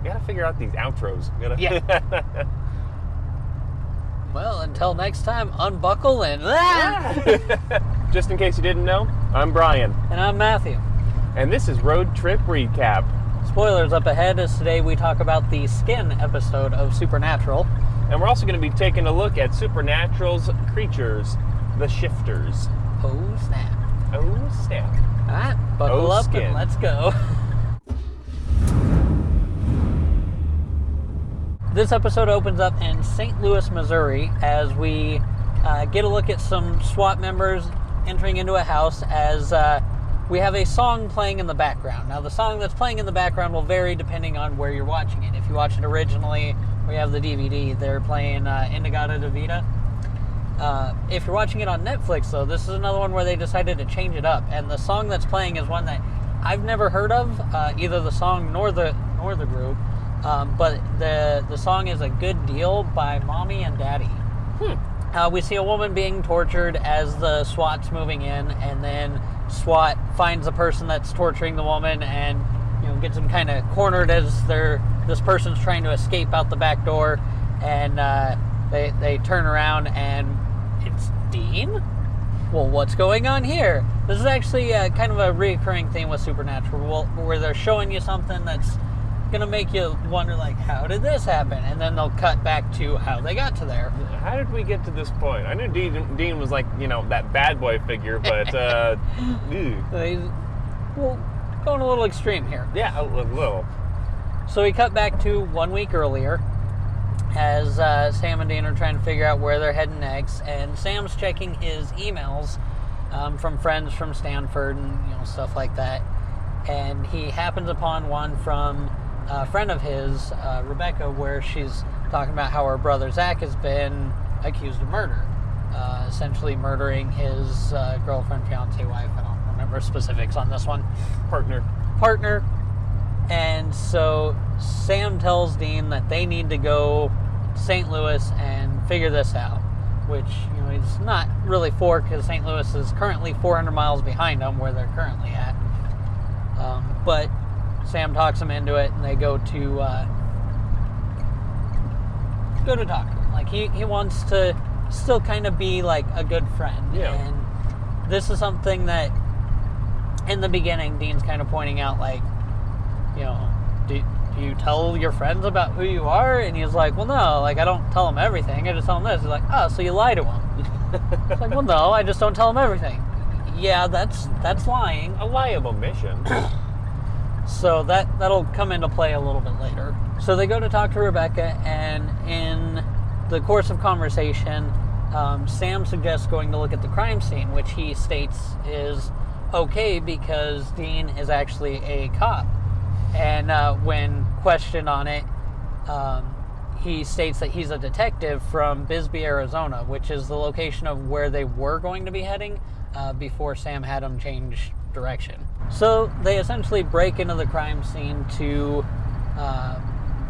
We gotta figure out these outros. Yeah. Well, until next time, unbuckle and... Just in case you didn't know, I'm Brian. And I'm Matthew. And this is Road Trip Recap. Spoilers up ahead, as today we talk about the Skin episode of Supernatural. And we're also going to be taking a look at Supernatural's creatures, the Shifters. Oh, snap. Oh, snap. All right, buckle up Skin. and let's go. This episode opens up in St. Louis, Missouri, as we get a look at some SWAT members entering into a house as we have a song playing in the background. Now, the song that's playing in the background will vary depending on where you're watching it. If you watch it originally, we have the DVD, they're playing Inagata de Vida. If you're watching it on Netflix, though, this is another one where they decided to change it up. And the song that's playing is one that I've never heard of, either the song nor the group. But the song is A Good Deal by Mommy and Daddy. We see a woman being tortured as the SWAT's moving in, and then SWAT finds the person that's torturing the woman and, you know, gets them kind of cornered as this person's trying to escape out the back door, and they turn around and it's Dean? Well, what's going on here? This is actually kind of a recurring theme with Supernatural, where they're showing you something that's gonna make you wonder, like, how did this happen? And then they'll cut back to how they got to there. How did we get to this point? I knew Dean was like, you know, that bad boy figure, but He's, well, going a little extreme here. yeah, a little. So we cut back to 1 week earlier as Sam and Dean are trying to figure out where they're heading next, and Sam's checking his emails from friends from Stanford and, you know, stuff like that. And he happens upon one from a friend of his, Rebecca, where she's talking about how her brother Zach has been accused of murder, essentially murdering his girlfriend, fiance, wife. I don't remember specifics on this one. Partner. And so Sam tells Dean that they need to go to St. Louis and figure this out, which, you know, he's not really for, because St. Louis is currently 400 miles behind them where they're currently at. But Sam talks him into it, and they go to talk to him. Like, he wants to still kind of be like a good friend. Yeah. And this is something that in the beginning Dean's kind of pointing out, like, you know, do you tell your friends about who you are? And he's like, well, no, like, I don't tell them everything. I just tell them this. He's like, oh, so you lie to them. It's like, well, no, I just don't tell them everything. Yeah, that's lying. A lie of omission. So that'll come into play a little bit later. So they go to talk to Rebecca, and in the course of conversation, Sam suggests going to look at the crime scene, which he states is okay because Dean is actually a cop. And when questioned on it, he states that he's a detective from Bisbee, Arizona, which is the location of where they were going to be heading before Sam had them change direction. So they essentially break into the crime scene to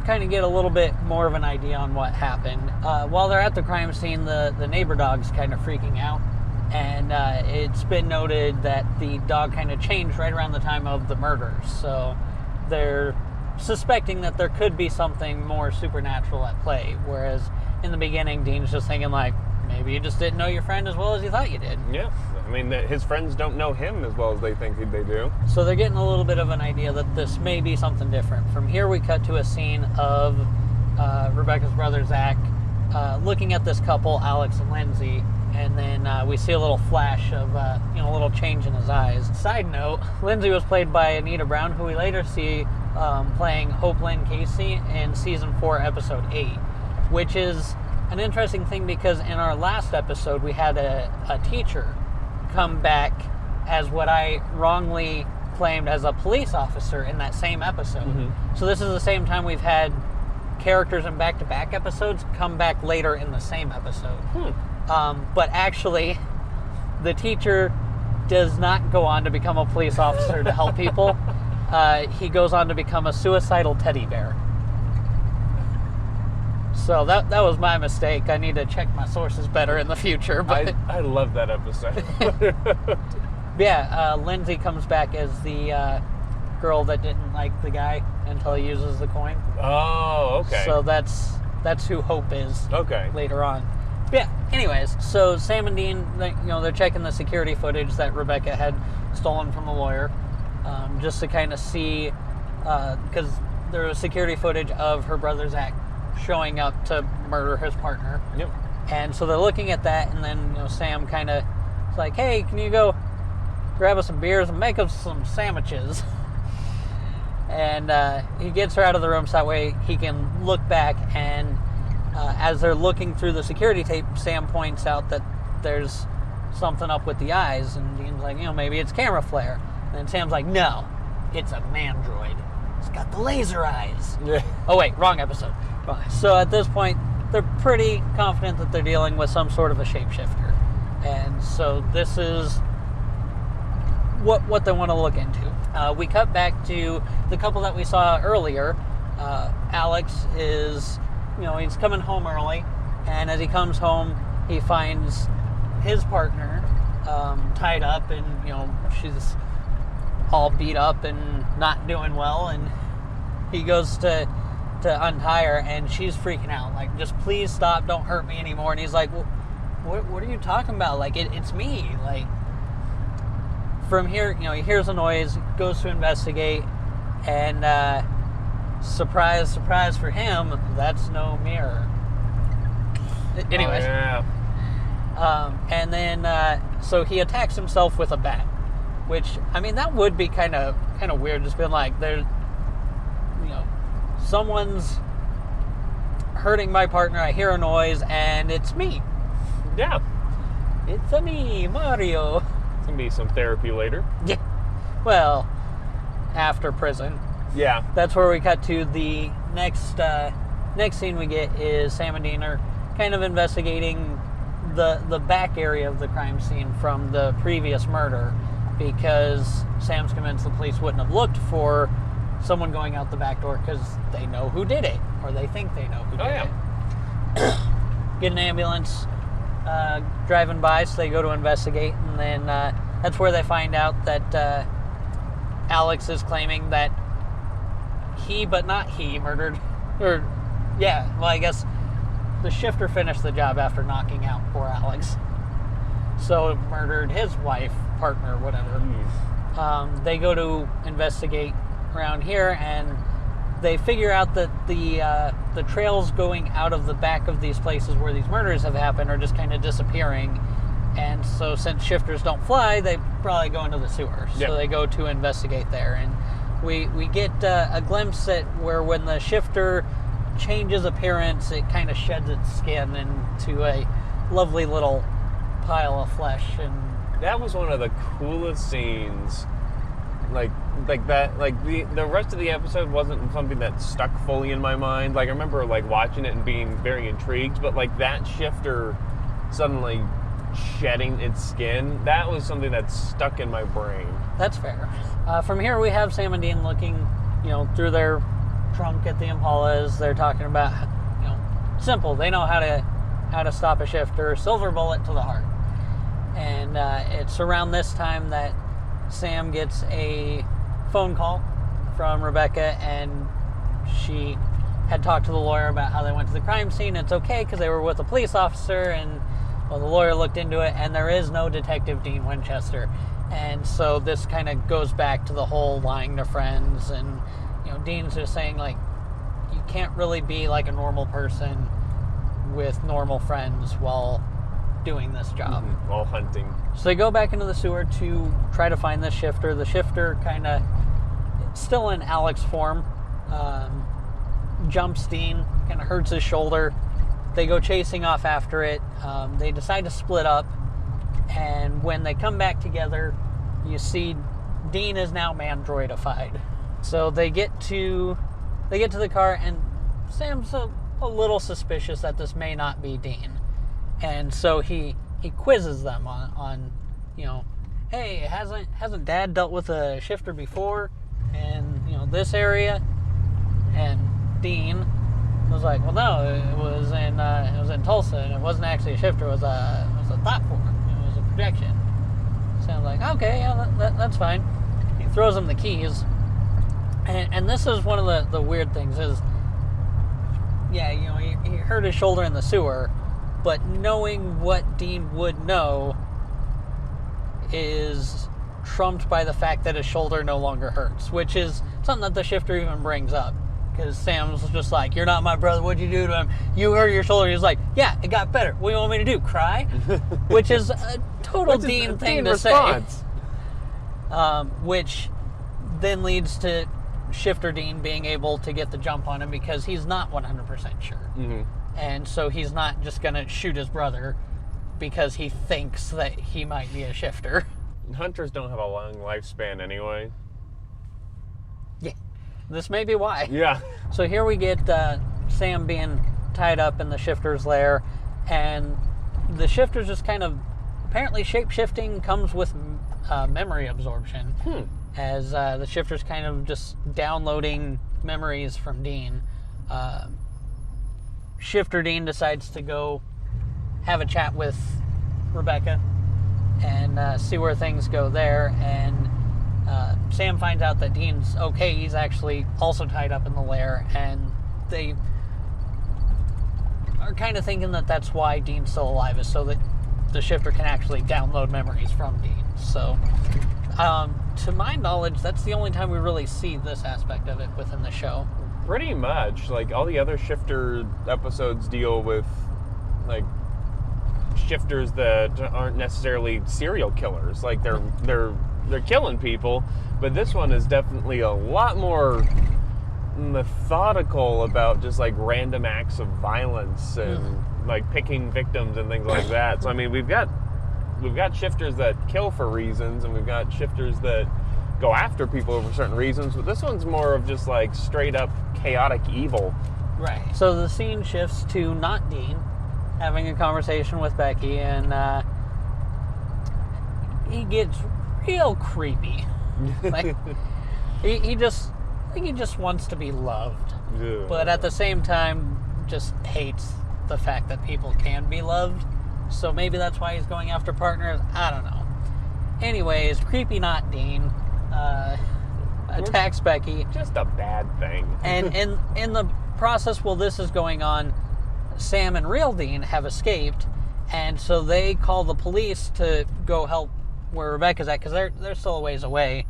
kind of get a little bit more of an idea on what happened. While they're at the crime scene, the neighbor dog's kind of freaking out, and it's been noted that the dog kind of changed right around the time of the murders. So they're suspecting that there could be something more supernatural at play, whereas in the beginning, Dean's just thinking, like, maybe you just didn't know your friend as well as you thought you did. Yeah, I mean, his friends don't know him as well as they think they do. So they're getting a little bit of an idea that this may be something different. From here, we cut to a scene of Rebecca's brother, Zach, looking at this couple, Alex and Lindsay, and then we see a little flash of, you know, a little change in his eyes. Side note, Lindsay was played by Anita Brown, who we later see playing Hope Lynn Casey in Season 4, Episode 8, which is an interesting thing because in our last episode, we had a teacher come back as what I wrongly claimed as a police officer in that same episode. Mm-hmm. So this is the same time we've had characters in back-to-back episodes come back later in the same episode. But actually, the teacher does not go on to become a police officer to help people. He goes on to become a suicidal teddy bear. So that was my mistake. I need to check my sources better in the future. But I love that episode. yeah, Lindsay comes back as the girl that didn't like the guy until he uses the coin. Oh, okay. So that's who Hope is. Okay. Later on. Yeah. Anyways, so Sam and Dean, they're checking the security footage that Rebecca had stolen from the lawyer, just to kind of see, because there was security footage of her brother Zach showing up to murder his partner. Yep. And so they're looking at that, and then Sam kind of is like, "Hey, can you go grab us some beers and make us some sandwiches?" And he gets her out of the room so that way he can look back. And as they're looking through the security tape, Sam points out that there's something up with the eyes, and Dean's like, maybe it's camera flare. And then Sam's like, no, it's a mandroid. It's got the laser eyes. Yeah. Oh wait, wrong episode. So at this point, they're pretty confident that they're dealing with some sort of a shapeshifter. And so this is what they want to look into. We cut back to the couple that we saw earlier. Alex is, he's coming home early, and as he comes home, he finds his partner tied up, and she's all beat up and not doing well, and he goes to untie her, and she's freaking out, like, just please stop, don't hurt me anymore. And he's like, well, what are you talking about? Like, it's me. Like, from here, he hears a noise, goes to investigate, and surprise, surprise for him, that's no mirror. Anyways. Oh, yeah. And then, so he attacks himself with a bat, which, that would be kind of weird, just being like, there's, someone's hurting my partner, I hear a noise, and it's me. Yeah. It's me, Mario. It's going to be some therapy later. Yeah. Well, after prison. Yeah. That's where we cut to. The next scene we get is Sam and Dean are kind of investigating the back area of the crime scene from the previous murder, because Sam's convinced the police wouldn't have looked for someone going out the back door because they know who did it, or they think they know who did it. Get an ambulance driving by, so they go to investigate, and then that's where they find out that Alex is claiming that he, but not he, murdered, I guess the shifter finished the job after knocking out poor Alex. So murdered his wife, partner, whatever. They go to investigate around here, and they figure out that the trails going out of the back of these places where these murders have happened are just kind of disappearing. And so since shifters don't fly, they probably go into the sewers. Yep. So they go to investigate there. And we get a glimpse at where when the shifter changes appearance, it kind of sheds its skin into a lovely little pile of flesh. And that was one of the coolest scenes. Like that, like the rest of the episode wasn't something that stuck fully in my mind. Like I remember like watching it and being very intrigued, but like that shifter suddenly shedding its skin, that was something that stuck in my brain. That's fair. From here we have Sam and Dean looking, through their trunk at the Impalas. They're talking about, simple. They know how to stop a shifter. Silver bullet to the heart. And it's around this time that Sam gets a phone call from Rebecca, and she had talked to the lawyer about how they went to the crime scene. It's okay because they were with a police officer, and the lawyer looked into it, and there is no Detective Dean Winchester. And so this kind of goes back to the whole lying to friends, and Dean's just saying, like, you can't really be like a normal person with normal friends while doing this job. While hunting. So they go back into the sewer to try to find the shifter. The shifter kind of, still in Alex form, jumps Dean, kind of hurts his shoulder. They go chasing off after it. They decide to split up, and when they come back together, you see Dean is now mandroidified. So they get to the car, and Sam's a little suspicious that this may not be Dean. And so he quizzes them on hey, hasn't Dad dealt with a shifter before in this area? And Dean was like, well, no, it was in Tulsa, and it wasn't actually a shifter. It was a platform. It was a projection. So I'm like, okay, yeah, that's fine. He throws him the keys, And this is one of the weird things is, yeah, you know, he hurt his shoulder in the sewer, but knowing what Dean would know is trumped by the fact that his shoulder no longer hurts, which is something that the shifter even brings up. Because Sam's just like, you're not my brother, what'd you do to him? You hurt your shoulder. He's like, yeah, it got better. What do you want me to do, cry? Which is a total Dean thing to response. say. Which then leads to Shifter Dean being able to get the jump on him because he's not 100% sure. Mm-hmm. And so he's not just going to shoot his brother because he thinks that he might be a shifter. Hunters don't have a long lifespan anyway. Yeah. This may be why. Yeah. So here we get Sam being tied up in the shifter's lair, and the shifter's just kind of, apparently shape-shifting comes with memory absorption, as the shifter's kind of just downloading memories from Dean. Shifter Dean decides to go have a chat with Rebecca and see where things go there, and Sam finds out that Dean's okay. He's actually also tied up in the lair, and they are kind of thinking that that's why Dean's still alive, is so that the shifter can actually download memories from Dean. So, to my knowledge, that's the only time we really see this aspect of it within the show. Pretty much. Like, all the other shifter episodes deal with, like, shifters that aren't necessarily serial killers. Like, they're killing people, but this one is definitely a lot more methodical about just like random acts of violence and like picking victims and things like that. So I mean, we've got shifters that kill for reasons, and we've got shifters that go after people over certain reasons, but this one's more of just like straight up chaotic evil. Right. So the scene shifts to not Dean having a conversation with Becky, and he gets real creepy. Like he just wants to be loved, but at the same time just hates the fact that people can be loved. So maybe that's why he's going after partners. I don't know. Anyways, creepy not Dean attacks Becky. Just a bad thing. And in the process while this is going on, Sam and real Dean have escaped, and so they call the police to go help where Rebecca's at, because they're still a ways away.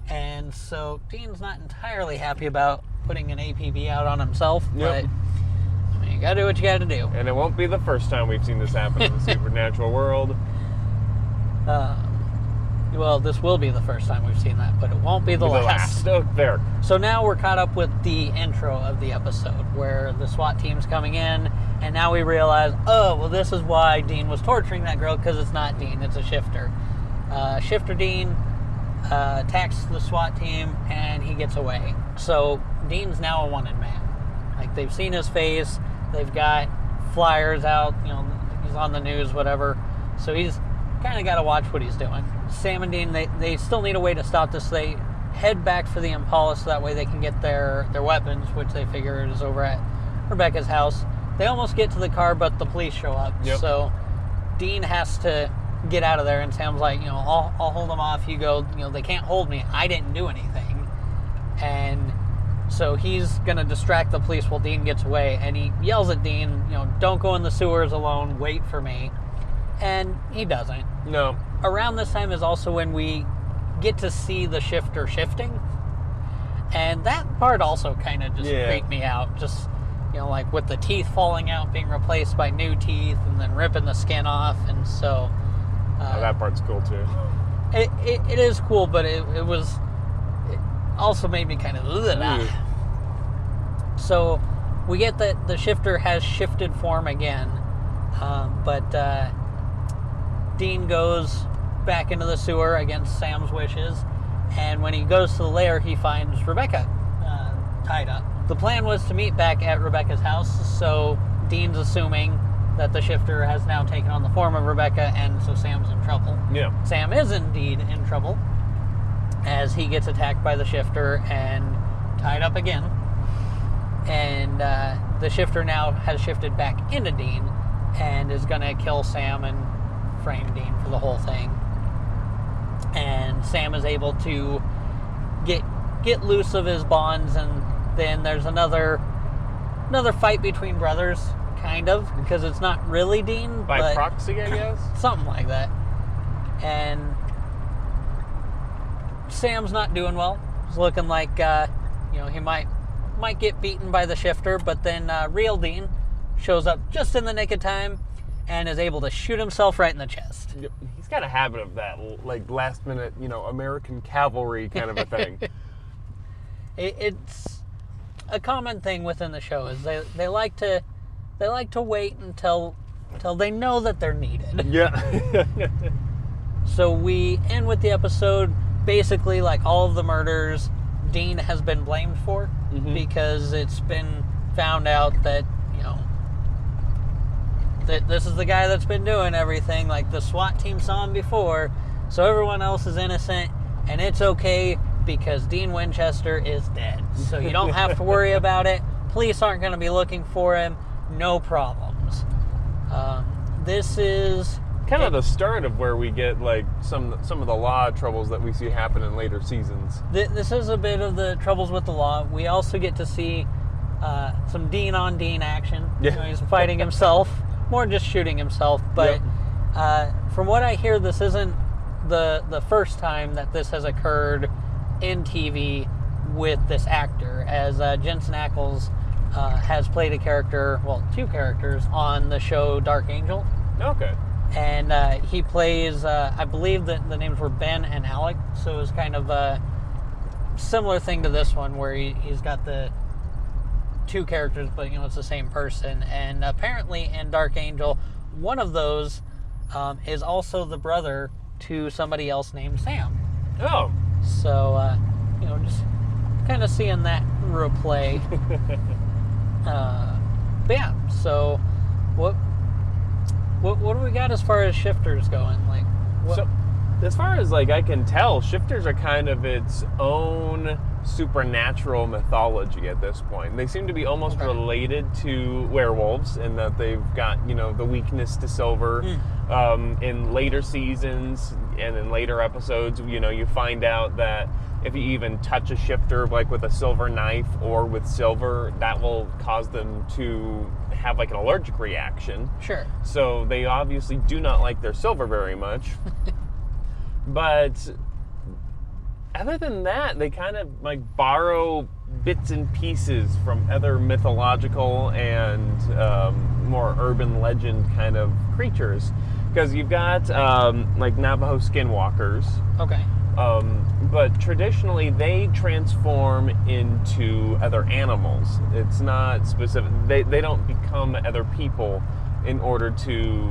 And so Dean's not entirely happy about putting an APB out on himself, but I mean, you gotta do what you gotta do. And it won't be the first time we've seen this happen in the supernatural world. Well, this will be the first time we've seen that, but it won't be the last. Oh, there. So now we're caught up with the intro of the episode, where the SWAT team's coming in, and now we realize, oh, well, this is why Dean was torturing that girl, because it's not Dean, it's a shifter. Shifter Dean attacks the SWAT team, and he gets away. So Dean's now a wanted man. Like, they've seen his face, they've got flyers out, you know, he's on the news, whatever. So he's kind of got to watch what he's doing. Sam and Dean, they still need a way to stop this. They head back for the Impala so that way they can get their weapons, which they figure is over at Rebecca's house. They almost get to the car, but the police show up. Yep. So Dean has to get out of there, and Sam's like, you know, I'll hold them off. You go, you know, they can't hold me. I didn't do anything. And so he's going to distract the police while Dean gets away, and he yells at Dean, you know, don't go in the sewers alone, wait for me. And he doesn't. No. Around this time is also when we get to see the shifter shifting. And that part also kind of just freaked me out. Just, you know, like with the teeth falling out, being replaced by new teeth, and then ripping the skin off. And so... that part's cool too. It is cool, but it also made me kind of... So we get that the shifter has shifted form again. But Dean goes back into the sewer against Sam's wishes, and when he goes to the lair, he finds Rebecca tied up. The plan was to meet back at Rebecca's house, so Dean's assuming that the shifter has now taken on the form of Rebecca, and so Sam's in trouble. Yeah. Sam is indeed in trouble, as he gets attacked by the shifter and tied up again. And the shifter now has shifted back into Dean and is going to kill Sam and frame Dean for the whole thing. And Sam is able to get get loose of his bonds, and then there's another fight between brothers, kind of, because it's not really Dean. By proxy, I guess? Something like that. And Sam's not doing well. It's looking like, he might get beaten by the shifter, but then real Dean shows up just in the nick of time and is able to shoot himself right in the chest. He's got a habit of that, like last minute, American cavalry kind of a thing. It's a common thing within the show is they like to wait until they know that they're needed. Yeah. So we end with the episode basically like all of the murders Dean has been blamed for, because it's been found out that that this is the guy that's been doing everything. Like the SWAT team saw him before, so everyone else is innocent, and it's okay because Dean Winchester is dead. So you don't have to worry about it. Police aren't going to be looking for him. No problems. This is kind of the start of where we get like some of the law troubles that we see happen in later seasons. This is a bit of the troubles with the law. We also get to see some Dean on Dean action. Yeah. He's fighting himself, more just shooting himself. But from what I hear, this isn't the first time that this has occurred in TV with this actor, as Jensen Ackles has played two characters on the show Dark Angel. Okay. And he plays, I believe that the names were Ben and Alec, so it was kind of a similar thing to this one where he's got the two characters, but it's the same person. And apparently in Dark Angel, one of those is also the brother to somebody else named Sam. Oh. So, just kind of seeing that replay. But yeah, so what do we got as far as shifters going? Like, so as far as like I can tell, shifters are kind of its own supernatural mythology at this point. They seem to be almost related to werewolves in that they've got the weakness to silver. In later seasons and in later episodes, you find out that if you even touch a shifter like with a silver knife or with silver, that will cause them to have like an allergic reaction. Sure. So they obviously do not like their silver very much. But other than that, they kind of like borrow bits and pieces from other mythological and more urban legend kind of creatures. Because you've got like Navajo skinwalkers. Okay. But traditionally, they transform into other animals. It's not specific. They don't become other people in order to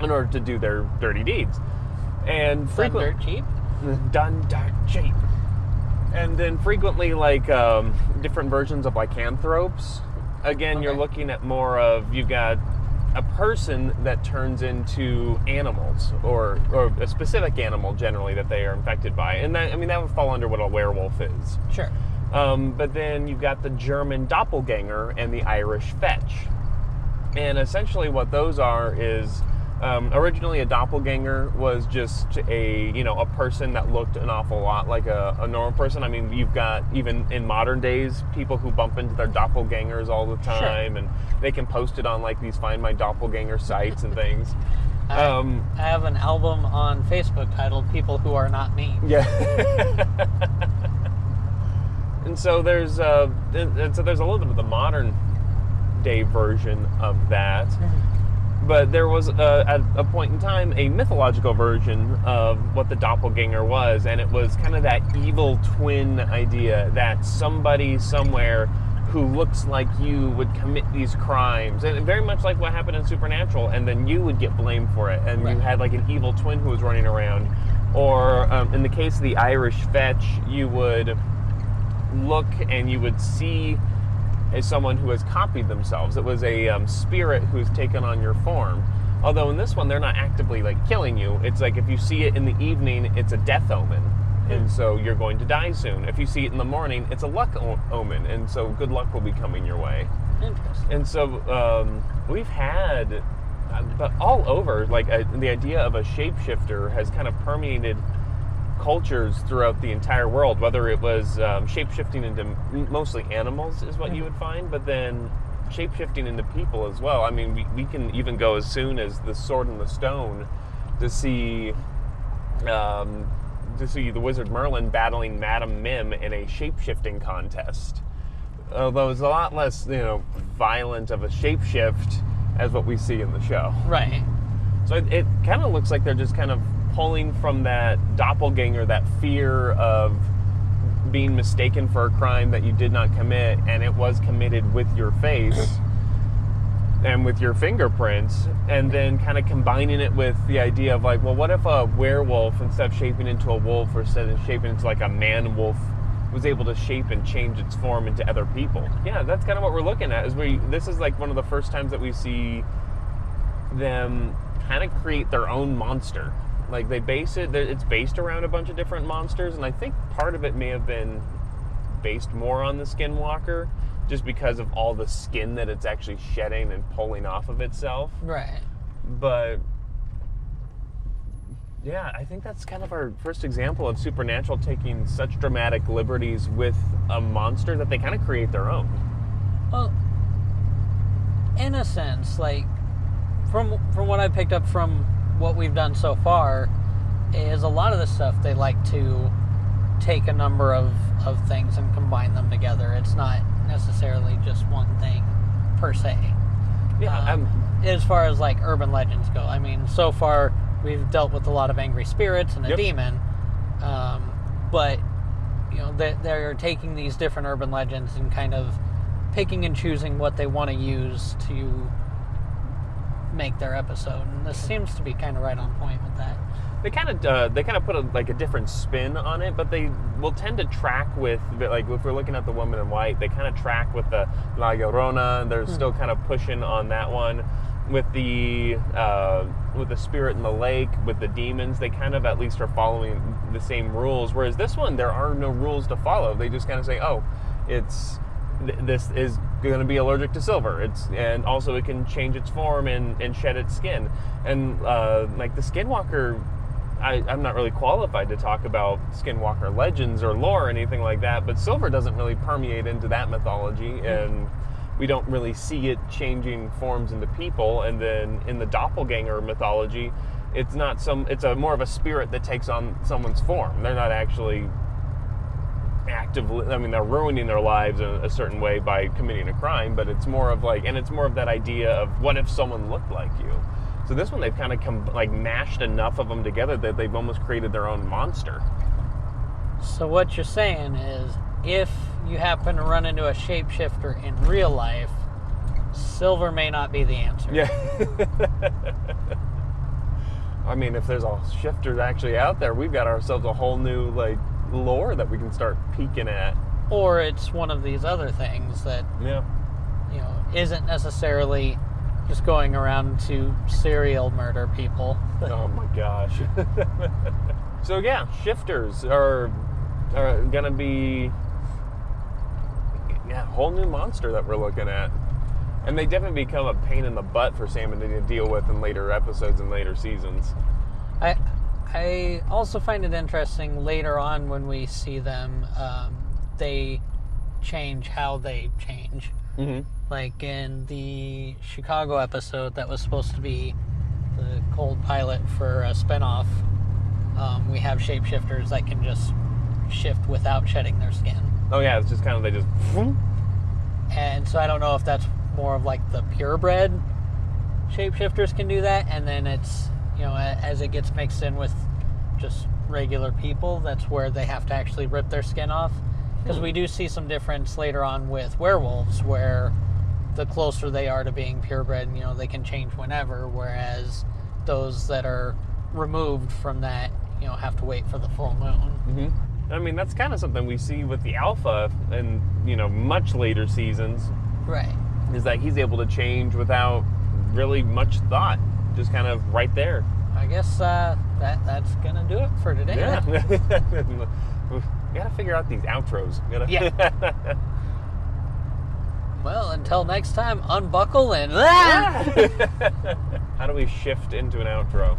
do their dirty deeds. And frequently, dirt cheap. Done dirt cheap. And then frequently, like different versions of lycanthropes. Again, you're looking at more of you've got a person that turns into animals or a specific animal generally that they are infected by. And that would fall under what a werewolf is. Sure. But then you've got the German doppelganger and the Irish fetch. And essentially what those are is originally a doppelganger was just a person that looked an awful lot like a normal person. I mean, you've got even in modern days people who bump into their doppelgangers all the time. Sure. And they can post it on like these Find My Doppelganger sites and things. I have an album on Facebook titled People Who Are Not Me. Yeah. And so there's a little bit of the modern day version of that. But there was, at a point in time, a mythological version of what the doppelganger was, and it was kind of that evil twin idea that somebody somewhere who looks like you would commit these crimes, and very much like what happened in Supernatural, and then you would get blamed for it, and you had like an evil twin who was running around. Or in the case of the Irish fetch, you would look and you would see as someone who has copied themselves. It was a spirit who's taken on your form. Although in this one, they're not actively like killing you. It's like if you see it in the evening, it's a death omen. And so you're going to die soon. If you see it in the morning, it's a luck omen. And so good luck will be coming your way. Interesting. And so we've had, but all over, like the idea of a shapeshifter has kind of permeated cultures throughout the entire world, whether it was shape-shifting into mostly animals is what you would find, but then shape-shifting into people as well. I mean, we can even go as soon as the Sword and the Stone to see the wizard Merlin battling Madame Mim in a shape-shifting contest. Although it's a lot less, violent of a shapeshift as what we see in the show. Right. So it kind of looks like they're just kind of pulling from that doppelganger, that fear of being mistaken for a crime that you did not commit, and it was committed with your face and with your fingerprints, and then kind of combining it with the idea of like, well, what if a werewolf, instead of shaping into a wolf or instead of shaping into like a man-wolf, was able to shape and change its form into other people? Yeah, that's kind of what we're looking at. This is like one of the first times that we see them kind of create their own monster. Like it's based around a bunch of different monsters, and I think part of it may have been based more on the Skinwalker, just because of all the skin that it's actually shedding and pulling off of itself. Right. But yeah, I think that's kind of our first example of Supernatural taking such dramatic liberties with a monster that they kind of create their own. Well, in a sense, like from what I picked up from what we've done so far, is a lot of the stuff they like to take a number of things and combine them together. It's not necessarily just one thing per se. Yeah. As far as like urban legends go, I mean, so far we've dealt with a lot of angry spirits and a demon, but they're taking these different urban legends and kind of picking and choosing what they want to use to make their episode, and this seems to be kind of right on point with that. They kind of put a different spin on it, but they will tend to track with, like, if we're looking at the Woman in White, they kind of track with the La Llorona. They're still kind of pushing on that one. With the spirit in the lake, with the demons, they kind of at least are following the same rules. Whereas this one, there are no rules to follow. They just kind of say, oh, this is going to be allergic to silver. And also it can change its form and shed its skin. And like the Skinwalker, I'm not really qualified to talk about Skinwalker legends or lore or anything like that, but silver doesn't really permeate into that mythology, and we don't really see it changing forms into people. And then in the doppelganger mythology, it's more of a spirit that takes on someone's form. They're not actually actively, I mean, they're ruining their lives in a certain way by committing a crime, but it's more of that idea of what if someone looked like you. So this one, they've kind of mashed enough of them together that they've almost created their own monster. So what you're saying is, if you happen to run into a shapeshifter in real life, silver may not be the answer. Yeah. I mean, if there's a shifter actually out there, we've got ourselves a whole new lore that we can start peeking at. Or it's one of these other things that isn't necessarily just going around to serial murder people. Oh my gosh. So yeah, shifters are gonna be a whole new monster that we're looking at. And they definitely become a pain in the butt for Sam and to deal with in later episodes and later seasons. I also find it interesting later on when we see them, they change how they change. Mm-hmm. Like in the Chicago episode that was supposed to be the cold pilot for a spinoff, we have shapeshifters that can just shift without shedding their skin. Oh yeah, it's just kind of, they just... And so I don't know if that's more of like the purebred shapeshifters can do that, and then it's, as it gets mixed in with just regular people, that's where they have to actually rip their skin off. Because we do see some difference later on with werewolves, where the closer they are to being purebred, they can change whenever, whereas those that are removed from that, have to wait for the full moon. Mm-hmm. I mean, that's kind of something we see with the Alpha in, much later seasons. Right. Is that he's able to change without really much thought, just kind of right there. I guess that's gonna do it for today. Yeah. We gotta figure out these outros. Yeah. Well, until next time, unbuckle and... How do we shift into an outro?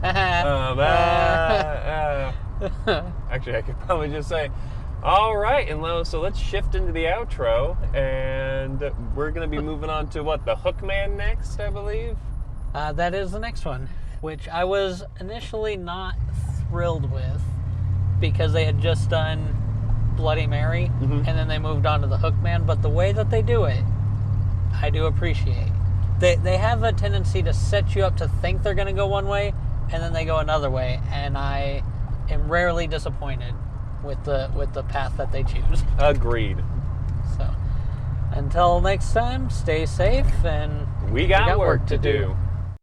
Actually, I could probably just say, all right, and so let's shift into the outro, and we're going to be moving on to what, the Hookman next, I believe? That is the next one, which I was initially not thrilled with because they had just done Bloody Mary, and then they moved on to the Hookman, but the way that they do it, I do appreciate. They have a tendency to set you up to think they're going to go one way, and then they go another way, and I am rarely disappointed with the path that they choose. Agreed. So, until next time, stay safe, and We got work to do.